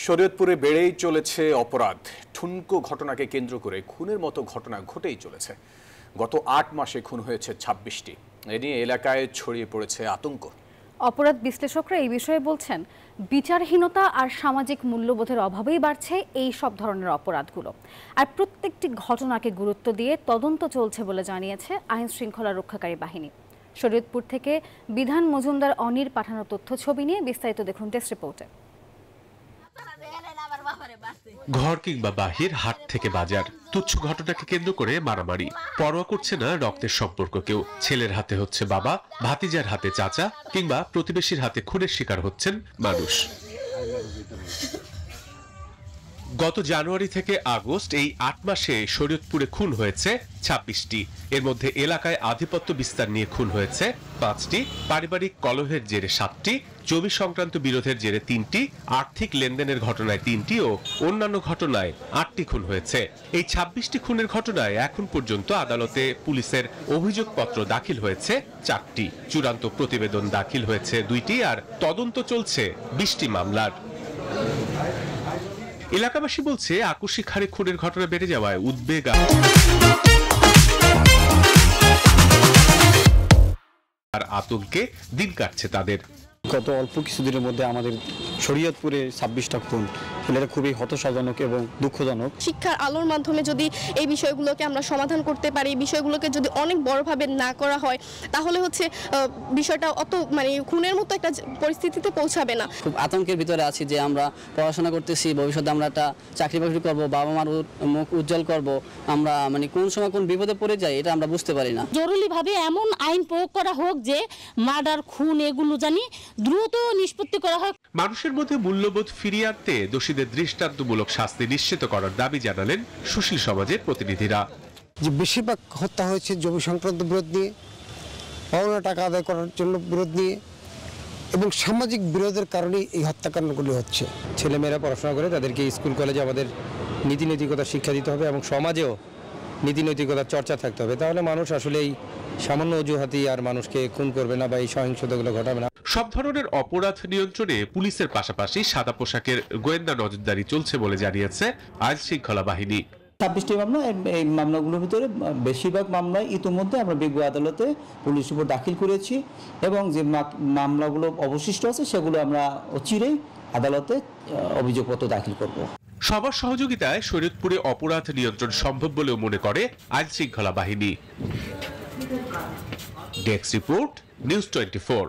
শরীয়তপুরে বেড়েই চলেছে অপরাধ। ঠুনকো ঘটনাকে কেন্দ্র করে খুনের মতো ঘটনা ঘটেই চলেছে। গত ৮ মাসে খুন হয়েছে ২৬টি। এ নিয়ে এলাকায় ছড়িয়ে পড়েছে আতঙ্ক। অপরাধ বিশ্লেষকরা এই বিষয়ে বলছেন, বিচারহীনতা আর সামাজিক মূল্যবোধের অভাবেই বাড়ছে এই সব ধরনের অপরাধগুলো। আর প্রত্যেকটি ঘটনাকে গুরুত্ব দিয়ে তদন্ত চলছে বলে জানিয়েছে আইন শৃঙ্খলা রক্ষাকারী বাহিনী। শরীয়তপুর থেকে বিধান মজুমদার অনির পাঠানো তথ্য ছবি নিয়ে বিস্তারিত দেখুন ডেস্ক রিপোর্টে। ঘর কিংবা বাহির, হাট থেকে বাজার, তুচ্ছ ঘটনাকে কেন্দ্র করে মারামারি। পরোয়া করছে না রক্তের সম্পর্ক কেউ। ছেলের হাতে হচ্ছে বাবা, ভাতিজার হাতে চাচা, কিংবা প্রতিবেশীর হাতে খুনের শিকার হচ্ছেন মানুষ। গত জানুয়ারি থেকে আগস্ট এই ৮ মাসে শরীয়তপুরে খুন হয়েছে ২৬টি। এর মধ্যে এলাকায় আধিপত্য বিস্তার নিয়ে খুন হয়েছে ৫টি, পারিবারিক কলহের জেরে ৭টি, জমি সংক্রান্ত বিরোধের জেরে ৩টি, আর্থিক লেনদেনের ঘটনায় ৩টি ও অন্যান্য ঘটনায় ৮টি খুন হয়েছে। এই ২৬টি খুনের ঘটনায় এখন পর্যন্ত আদালতে পুলিশের অভিযোগপত্র দাখিল হয়েছে ৪টি, চূড়ান্ত প্রতিবেদন দাখিল হয়েছে ২টি, আর তদন্ত চলছে ২০টি মামলার। এলাকাবাসী বলছে, আকস্মিক হারে খুনের ঘটনা বেড়ে যাওয়ায় উদ্বেগ আর আতঙ্কে দিন কাটছে তাদের। গত অল্প কিছুদিনের মধ্যে আমাদের শরীয়তপুরে ২৬টা খুন, এটা খুবই হতাশাজনক এবং দুঃখজনক। শিক্ষার আলোর মাধ্যমে যদি এই বিষয়গুলোকে আমরা সমাধান করতে পারি, বিষয়গুলোকে যদি অনেক বড়ভাবে না করা হয়, তাহলে হচ্ছে বিষয়টা অত খুনের মতো একটা পরিস্থিতিতে পৌঁছাবে না। খুব আতঙ্কের ভিতরে আছি যে আমরা পড়াশোনা করতেছি, ভবিষ্যতে আমরা একটা চাকরি বাকরি করবো, বাবা মার মুখ উজ্জ্বল করব, আমরা কোন সময় কোন বিপদে পড়ে যাই এটা আমরা বুঝতে পারি না। জরুরিভাবে এমন আইন প্রয়োগ করা হোক যে মার্ডার, খুন এগুলো জানি দ্রুত নিষ্পত্তি করা হয়। মানুষের মধ্যে মূল্যবোধ ফিরিয়ে আনতে দোষীদের দৃষ্টান্তমূলক শাস্তি নিশ্চিত করার দাবি জানালেন সুশীল সমাজের প্রতিনিধিরা। যে বেশিরভাগ হত্যা হয়েছে জমি সংক্রান্ত বিরোধ নিয়ে, পাওনা টাকা আদায় করার জন্য বিরোধ নিয়ে এবং সামাজিক বিরোধের কারণে এই হত্যাকাণ্ডগুলি হচ্ছে। ছেলেমেয়েরা পড়াশোনা করে তাদেরকে স্কুল কলেজে আমাদের নীতি নৈতিকতার শিক্ষা দিতে হবে এবং সমাজেও নীতি নৈতিকতার চর্চা থাকতে হবে। তাহলে মানুষ আসলে এই সামান্য অজুহাতেই আর মানুষকে খুন করবে না বা এই সহিংসতাগুলো ঘটাবে না। সব ধরনের অপরাধ নিয়ন্ত্রণে পুলিশের পাশাপাশি সাদা পোশাকের গোয়েন্দা নজরদারি চলছে বলে জানিয়েছে আইন শৃঙ্খলা বাহিনী। ২৬টি মামলা, এই মামলাগুলোর ভিতরে বেশিরভাগ মামলায় ইতিমধ্যে আমরা বিজ্ঞ আদালতে পুলিশ রিপোর্ট দাখিল করেছি এবং যে মামলাগুলো অবশিষ্ট আছে সেগুলো আমরা অচিরেই আদালতে অভিযোগপত্র দাখিল করব। সবার সহযোগিতায় শরীয়তপুরে অপরাধ নিয়ন্ত্রণ সম্ভব বলেও মনে করে আইন শৃঙ্খলা বাহিনী। Desk report, news 24।